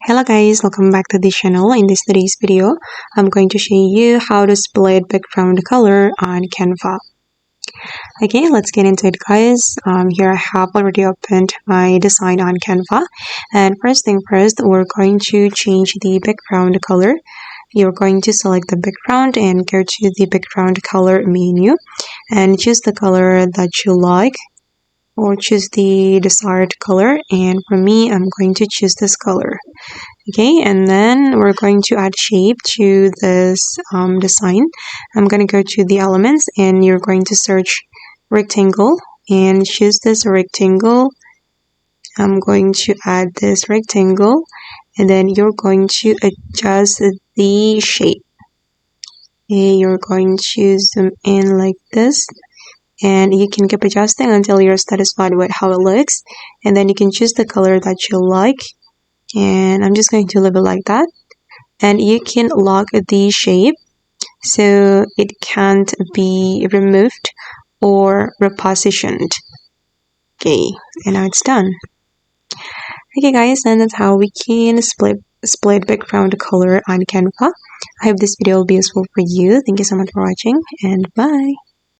Hello guys, welcome back to the channel. In today's video, I'm going to show you how to split background color on Canva. Okay, let's get into it guys. Here I have already opened my design on Canva. And first thing first, we're going to change the background color. You're going to select the background and go to the background color menu and choose the color that you like, or choose the desired color. And for me, I'm going to choose this color. Okay, and then we're going to add shape to this design. I'm going to go to the elements and you're going to search rectangle and choose this rectangle. I'm going to add this rectangle and then you're going to adjust the shape. Okay, you're going to zoom in like this. And you can keep adjusting until you're satisfied with how it looks. And then you can choose the color that you like. And I'm just going to leave it like that. And you can lock the shape so it can't be removed or repositioned. Okay, and now it's done. Okay guys, and that's how we can split background color on Canva. I hope this video will be useful for you. Thank you so much for watching and bye.